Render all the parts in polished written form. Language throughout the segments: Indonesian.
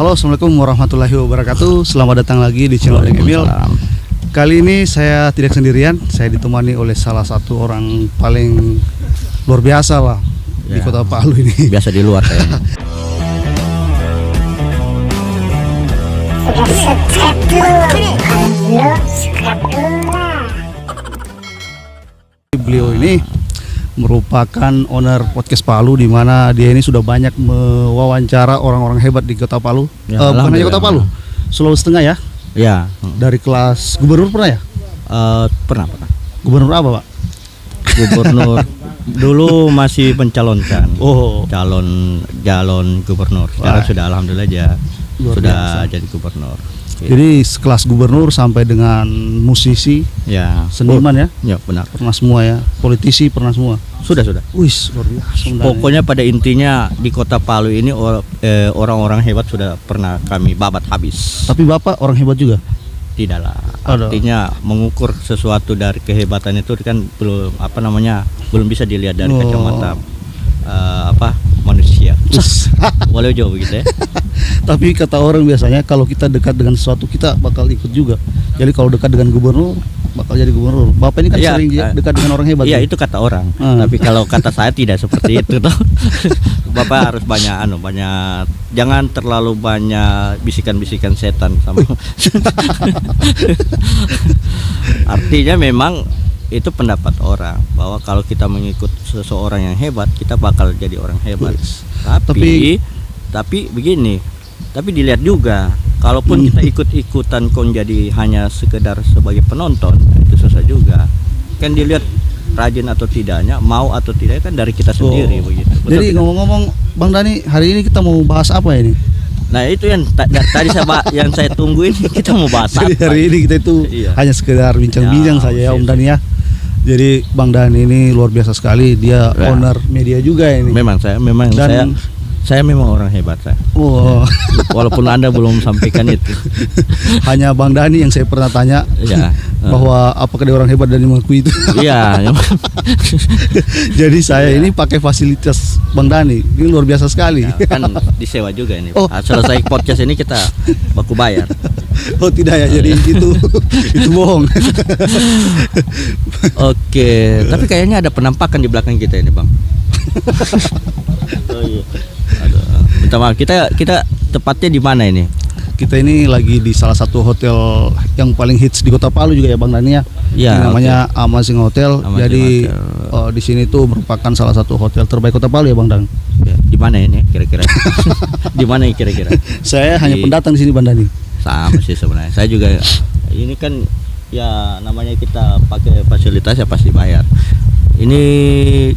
Halo, assalamualaikum warahmatullahi wabarakatuh. Selamat datang lagi di channel Emil. Kali ini saya tidak sendirian, saya ditemani oleh salah satu orang paling luar biasa lah di Kota Palu ini. Biasa di luar kayaknya. Beliau ini merupakan owner podcast Palu, di mana dia ini sudah banyak mewawancara orang-orang hebat di Kota Palu. Bukan hanya Kota Palu, Sulawesi Tengah ya. Ya. Dari kelas gubernur pernah ya? Pernah. Gubernur apa, Pak? Gubernur dulu masih mencalonkan. Oh, calon gubernur. Sekarang sudah alhamdulillah sudah jadi gubernur. Jadi sekelas gubernur sampai dengan musisi, Ya, seniman ya. Ya benar. Pernah semua ya. Politisi pernah semua. Sudah. Wis, luar biasa. Pokoknya pada intinya di Kota Palu ini orang-orang hebat sudah pernah kami babat habis. Tapi Bapak orang hebat juga. Tidak lah. Aduh. Artinya mengukur sesuatu dari kehebatan itu kan belum bisa dilihat dari kacamata manusia. Walau jauh begitu ya. Tapi kata orang biasanya kalau kita dekat dengan sesuatu kita bakal ikut juga. Jadi kalau dekat dengan gubernur bakal jadi gubernur. Bapak ini kan Ya, sering dekat dengan orang hebat. Iya, ya? itu kata orang. Tapi kalau kata saya tidak seperti itu toh. Bapak harus banyak jangan terlalu banyak bisikan-bisikan setan sama. Artinya memang itu pendapat orang bahwa kalau kita mengikut seseorang yang hebat, kita bakal jadi orang hebat. Tapi begini, tapi dilihat juga, kalaupun kita ikut-ikutan kok jadi hanya sekedar sebagai penonton, itu susah juga. Kan dilihat rajin atau tidaknya, mau atau tidak kan dari kita sendiri begitu. Betul. Jadi ngomong-ngomong, Bang Dani, hari ini kita mau bahas apa ini? Nah itu yang tadi yang saya tungguin, kita mau bahas Jadi apa? hari ini kita itu hanya sekedar bincang-bincang saja ya, Om Dani ya. Jadi Bang Dani ini luar biasa sekali, dia owner media juga ini. Saya memang orang hebat saya. Oh. Walaupun Anda belum sampaikan itu. Hanya Bang Dani yang saya pernah tanya bahwa apakah dia orang hebat dan mengakui itu. Iya. Jadi saya ini pakai fasilitas Bang Dani. Ini luar biasa sekali. Ya, kan disewa juga ini. Selesai podcast ini kita baku bayar. Oh tidak ya, jadi itu bohong. Oke, tapi kayaknya ada penampakan di belakang kita ini, Bang. Oh iya. Minta maaf, kita tepatnya di mana ini? Kita ini lagi di salah satu hotel yang paling hits di Kota Palu juga ya, Bang Dani ya. Ya, namanya Amazing Hotel. Jadi di sini tuh merupakan salah satu hotel terbaik Kota Palu ya, Bang Dan. Ya, di mana ini kira-kira? Di mana kira-kira? Saya hanya pendatang di sini, Bang Dani. Sama sih sebenarnya. Saya juga ini kan ya namanya kita pakai fasilitas ya pasti bayar. Ini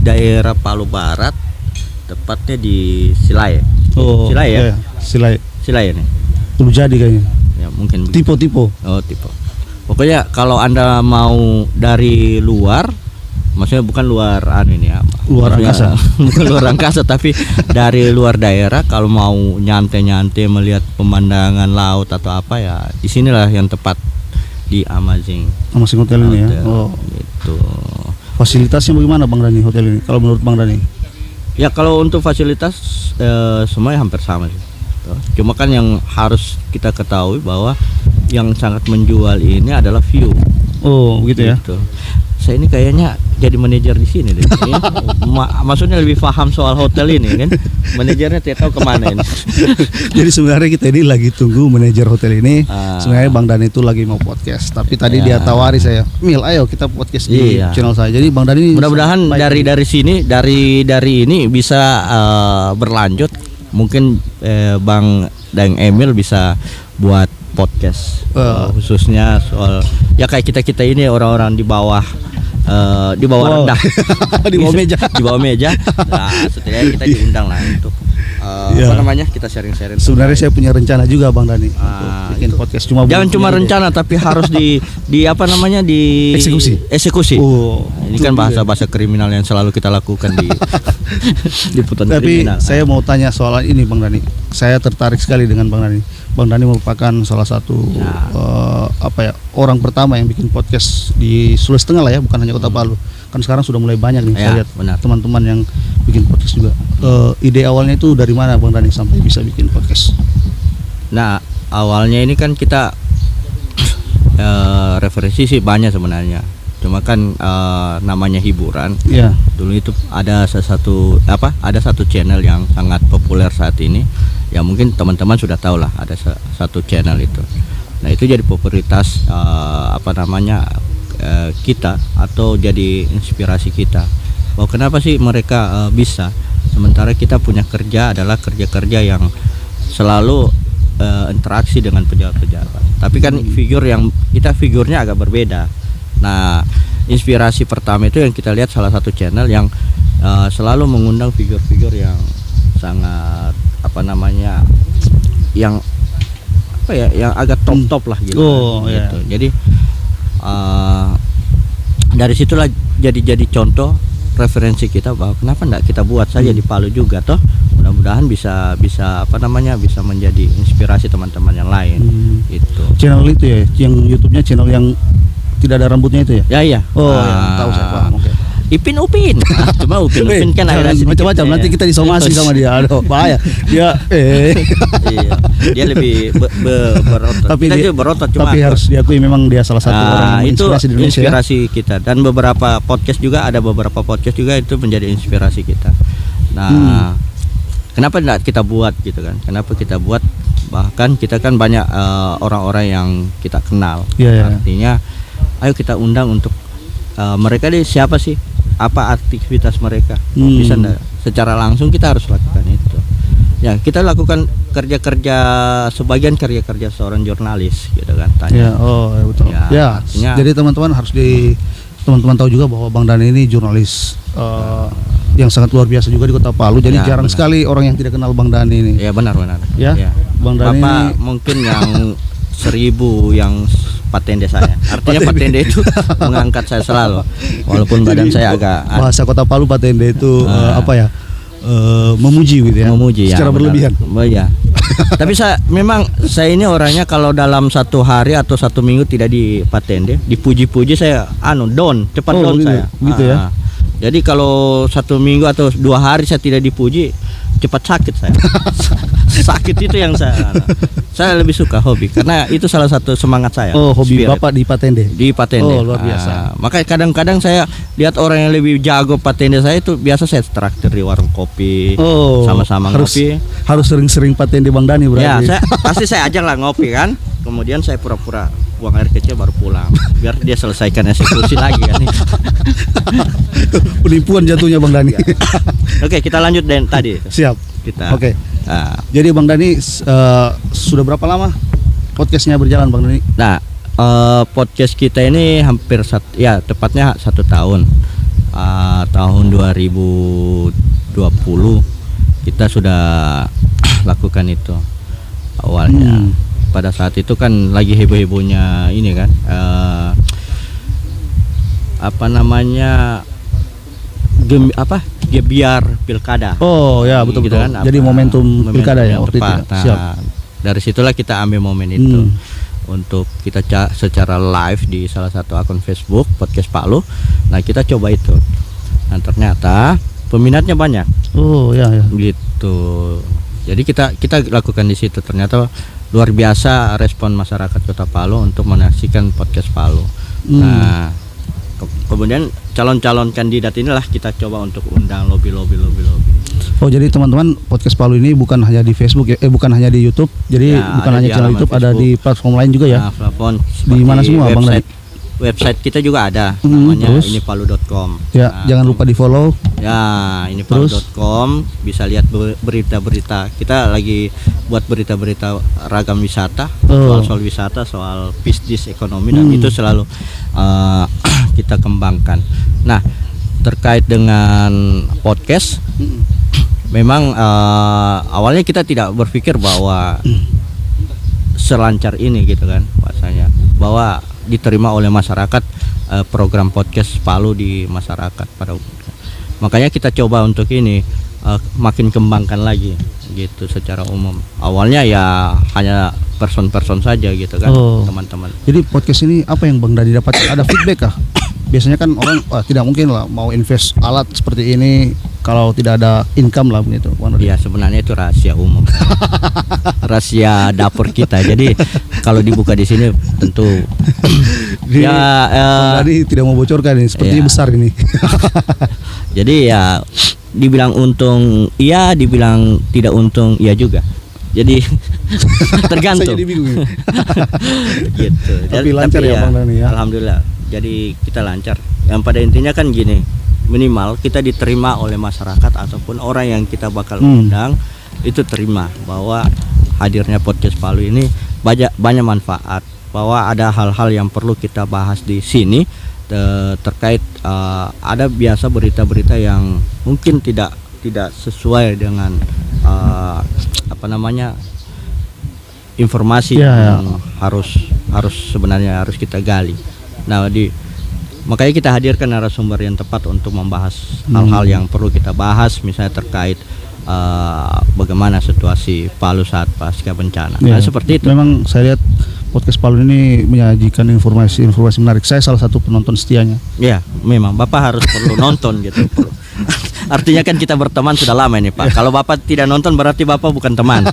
daerah Palu Barat, tepatnya di Silai. Oh, Silai ya? Iya, Silai. Silai ini. Perlu jadi kayaknya. Ya mungkin Tipe. Oh, tipe. Pokoknya kalau Anda mau dari luar, maksudnya bukan luar luar angkasa. Bukan luar angkasa tapi dari luar daerah, kalau mau nyantai melihat pemandangan laut atau apa ya, di sinilah yang tepat, di Amazing Hotel ini ya. Oh, gitu. Fasilitasnya bagaimana Bang Dani hotel ini kalau menurut Bang Dani? Ya kalau untuk fasilitas semuanya hampir sama sih. Cuma kan yang harus kita ketahui bahwa yang sangat menjual ini adalah view. Oh, begitu ya. Saya ini kayaknya jadi manajer di sini deh. Maksudnya lebih paham soal hotel ini kan. Manajernya tidak tahu kemana ini. Jadi sebenarnya kita ini lagi tunggu manajer hotel ini. Sebenarnya Bang Dani itu lagi mau podcast. Tapi tadi dia tawari saya, Mil, ayo kita podcast di channel saya. Jadi Bang Dani mudah-mudahan dari sini dari ini bisa berlanjut. Mungkin Bang dan Emil bisa buat podcast khususnya soal ya kayak kita ini orang-orang di bawah rendah. Di bawah meja. Di bawah meja. Nah, setidaknya kita diundang lah untuk kita sharing-sharing. Sebenarnya saya punya rencana juga Bang Dani untuk bikin podcast, jangan cuma rencana tapi harus di eksekusi. Oh, ini kan bahasa kriminal yang selalu kita lakukan di liputan kriminal. Tapi saya mau tanya soal ini Bang Dani. Saya tertarik sekali dengan Bang Dani. Bang Dani merupakan salah satu orang pertama yang bikin podcast di Sulawesi Tengah lah ya, bukan hanya Kota Palu. Kan sekarang sudah mulai banyak nih saya lihat teman-teman yang bikin podcast juga. Ide awalnya itu dari mana Bang Dani sampai bisa bikin podcast? Nah, awalnya ini kan kita referensi sih banyak sebenarnya. Cuma kan namanya hiburan. Iya. Dulu itu ada satu channel yang sangat populer saat ini. Ya mungkin teman-teman sudah tahu lah, ada satu channel itu. Nah, itu jadi popularitas kita, atau jadi inspirasi kita. Bahwa kenapa sih mereka bisa, sementara kita punya kerja adalah kerja-kerja yang selalu interaksi dengan pejabat-pejabat. Tapi kan figurnya agak berbeda. Yang inspirasi pertama itu yang kita lihat salah satu channel yang selalu mengundang figur-figur yang sangat yang agak top lah gitu. Gitu. Jadi dari situlah jadi contoh referensi kita bahwa kenapa enggak kita buat saja di Palu juga toh, mudah-mudahan bisa menjadi inspirasi teman-teman yang lain. Itu channel itu ya, yang YouTube-nya channel yang tidak ada rambutnya itu ya? Iya. Tahu saya paham. Oke. Ipin Upin. Cuma Upin kan ada macam-macam, nanti kita disomasi sama dia. Aduh, bahaya. Dia iya. Dia lebih berotot. Tapi kita juga berotot, cuma tapi harus diakui memang dia salah satu orang yang itu inspirasi di Indonesia. Inspirasi kita, dan beberapa podcast juga itu menjadi inspirasi kita. Nah, kenapa enggak kita buat gitu kan? Kenapa kita buat? Bahkan kita kan banyak orang-orang yang kita kenal. Artinya ayo kita undang untuk mereka ini siapa sih? Apa aktivitas mereka? Bisa enggak? Secara langsung kita harus lakukan itu. Ya, kita lakukan sebagian kerja seorang jurnalis gitu kan, tanya. Ya, betul. Ya, jadi teman-teman teman-teman tahu juga bahwa Bang Dhani ini jurnalis yang sangat luar biasa juga di Kota Palu. Jadi jarang sekali orang yang tidak kenal Bang Dhani ini. Ya, benar. Ya. Bang Dhani Bapak mungkin yang 1000 yang patende saya. Artinya patende itu mengangkat saya selalu. Walaupun badan saya agak bahasa Kota Palu patende itu memuji gitu ya. Memuji secara berlebihan. Ya. Tapi saya ini orangnya kalau dalam satu hari atau satu minggu tidak di patende, dipuji-puji saya down, cepat down gitu, saya. Gitu ya. Jadi kalau 1 minggu atau 2 hari saya tidak dipuji, cepat sakit saya. Sakit itu yang saya lebih suka hobi, karena itu salah satu semangat saya. Hobi spirit. Bapak di patende. Luar biasa. Makanya kadang-kadang saya lihat orang yang lebih jago patende saya itu biasa saya traktir di warung kopi, sama-sama ngopi. Harus sering-sering patende Bang Dhani berarti. Ya, pasti saya ajak lah ngopi kan. Kemudian saya pura-pura buang air kecil baru pulang, biar dia selesaikan eksekusi lagi kan. Penipuan jatuhnya Bang Dhani. Oke, kita lanjut dan tadi. Siap. Oke. Jadi Bang Dhani sudah berapa lama podcastnya berjalan Bang Dhani? Nah, podcast kita ini hampir tepatnya 1 tahun. Tahun 2020 kita sudah lakukan itu awalnya. Pada saat itu kan lagi heboh-hebohnya ini kan, gebiar pilkada. Betul gitu kan, jadi momentum pilkada ya waktu itu. Siap. Dari situlah kita ambil momen itu untuk kita secara live di salah satu akun Facebook Podcast Palu. Nah, kita coba itu. Nah, ternyata peminatnya banyak. Gitu. Jadi kita lakukan di situ, ternyata luar biasa respon masyarakat Kota Palu untuk menyaksikan Podcast Palu. Nah, kemudian calon-calon kandidat inilah kita coba untuk undang lobby. Jadi teman-teman, Podcast Palu ini bukan hanya di Facebook ya, bukan hanya di YouTube. Jadi bukan hanya channel YouTube, Facebook, ada di platform lain juga ya. Platform di mana semua Bang Dhani? Website kita juga ada, namanya inipalu.com. Ya, jangan lupa di-follow. Ya, inipalu.com, bisa lihat berita-berita. Kita lagi buat berita-berita ragam wisata, soal wisata, soal bisnis ekonomi, dan itu selalu kita kembangkan. Nah, terkait dengan podcast, memang awalnya kita tidak berpikir bahwa selancar ini gitu kan, bahasanya, bahwa diterima oleh masyarakat program Podcast Palu di masyarakat pada umumnya. Makanya kita coba untuk ini makin kembangkan lagi gitu secara umum. Awalnya ya hanya person-person saja gitu kan, teman-teman. Jadi podcast ini apa yang Bang Dhani dapat? Ada feedback kah? Biasanya kan orang tidak mungkin lah mau invest alat seperti ini kalau tidak ada income lah begitu. Ya sebenarnya itu rahasia umum, rahasia dapur kita. Jadi kalau dibuka di sini tentu tadi tidak mau bocorkan ini, sepertinya besar ini. Jadi ya dibilang untung iya, dibilang tidak untung iya juga. Jadi tergantung. Saya jadi bingung. Gitu. Tapi lancar ya Bang Dani ya. Alhamdulillah. Jadi kita lancar. Yang pada intinya kan gini, minimal kita diterima oleh masyarakat ataupun orang yang kita bakal undang itu terima bahwa hadirnya podcast Palu ini banyak manfaat, bahwa ada hal-hal yang perlu kita bahas di sini terkait ada biasa berita-berita yang mungkin tidak sesuai dengan informasi yang harus sebenarnya harus kita gali. Nah, makanya kita hadirkan narasumber yang tepat untuk membahas hal-hal yang perlu kita bahas, misalnya terkait bagaimana situasi Palu saat pasca bencana. Nah, seperti itu. Memang saya lihat podcast Palu ini menyajikan informasi menarik. Saya salah satu penonton setianya. Ya, memang Bapak harus perlu nonton gitu. Artinya kan kita berteman sudah lama ini Pak. Kalau Bapak tidak nonton berarti Bapak bukan teman.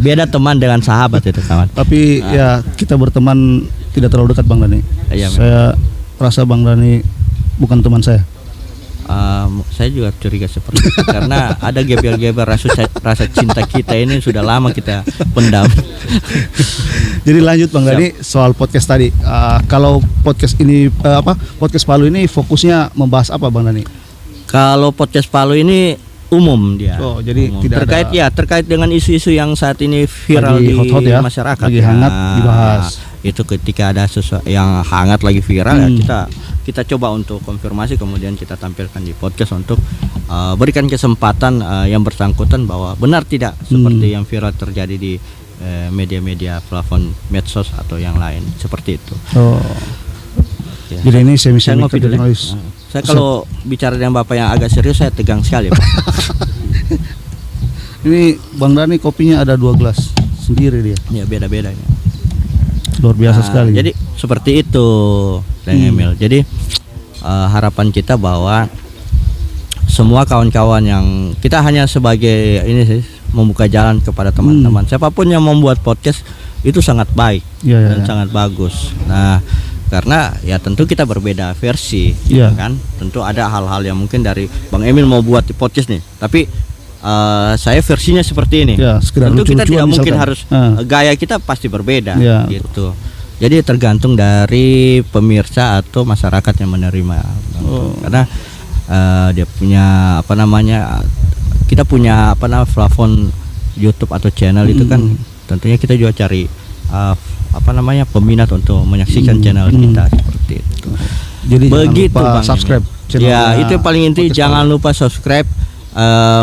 Beda teman dengan sahabat itu kawan. Tapi ya kita berteman tidak terlalu dekat Bang Dani. Ya, saya rasa Bang Dani bukan teman saya. Saya juga curiga seperti itu karena ada gebel-gebel rasa cinta kita ini sudah lama kita pendam. Jadi lanjut Bang Dani soal podcast tadi. Kalau podcast ini podcast Palu ini fokusnya membahas apa Bang Dani? Kalau podcast Palu ini umum dia. Oh, jadi umum. tidak terkait dengan isu-isu yang saat ini viral lagi di hot ya? masyarakat. Lagi hangat dibahas. Itu ketika ada sesuatu yang hangat lagi viral ya kita coba untuk konfirmasi, kemudian kita tampilkan di podcast untuk berikan kesempatan yang bersangkutan bahwa benar tidak seperti yang viral terjadi di media-media platform medsos atau yang lain seperti itu. Oh. Ya. Jadi ini semi jurnalis. Saya kalau bicara dengan Bapak yang agak serius saya tegang sekali Pak. Ini Bang Dani kopinya ada 2 gelas sendiri dia. Ya beda-beda. Luar biasa sekali. Jadi seperti itu Dang Emil. Jadi harapan kita bahwa semua kawan-kawan yang kita hanya sebagai ini sih membuka jalan kepada teman-teman. Siapapun yang membuat podcast itu sangat baik dan sangat bagus. Nah, karena ya tentu kita berbeda versi, kan. Tentu ada hal-hal yang mungkin dari Bang Emil mau buat di podcast nih, tapi saya versinya seperti ini. Tentu kita tidak mungkin harus gaya kita pasti berbeda, gitu. Jadi tergantung dari pemirsa atau masyarakat yang menerima, karena dia punya kita punya platform YouTube atau channel itu kan tentunya kita juga cari peminat untuk menyaksikan channel kita seperti itu. Jadi begitu jangan lupa Bang subscribe channel. Ya, itu yang paling inti. Jangan lupa subscribe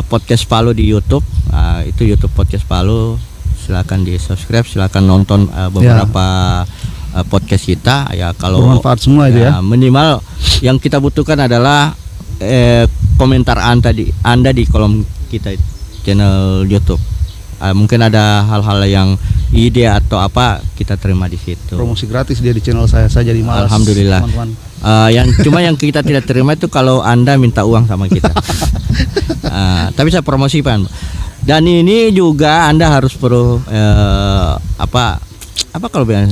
podcast Palu di YouTube. Itu YouTube podcast Palu. Silakan di subscribe, silakan nonton beberapa podcast kita. Ya kalau bermanfaat semua itu ya. Minimal yang kita butuhkan adalah komentar Anda di kolom kita channel YouTube. Mungkin ada hal-hal yang ide atau apa kita terima di situ. Promosi gratis dia di channel saya jadi malas. Alhamdulillah. Yang kita tidak terima itu kalau Anda minta uang sama kita. Tapi saya promosikan. Dan ini juga Anda harus perlu kalau bilang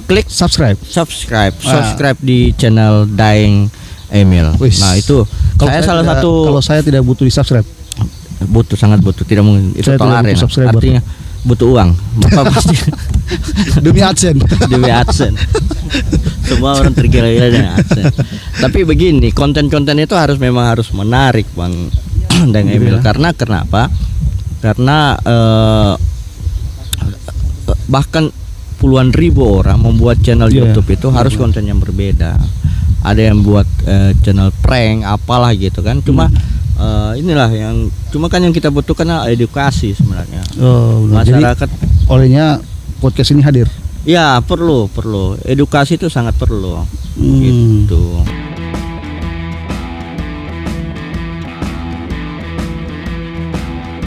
klik subscribe di channel Daeng Emil. Nah itu kalau saya tidak butuh di subscribe. Sangat butuh, tidak mungkin itu tolaren, artinya butuh uang. Bapak pasti demi AdSense. Semua orang tergila-gila dengan AdSense. Tapi begini, konten-konten itu memang harus menarik Bang Dang Emil. Karena kenapa? Karena bahkan puluhan ribu orang membuat channel YouTube itu harus konten yang berbeda. Ada yang buat channel prank apalah gitu kan. Cuma inilah yang yang kita butuhkan edukasi sebenarnya. Masyarakat. Jadi, olehnya podcast ini hadir. Ya perlu edukasi itu sangat perlu. Gitu.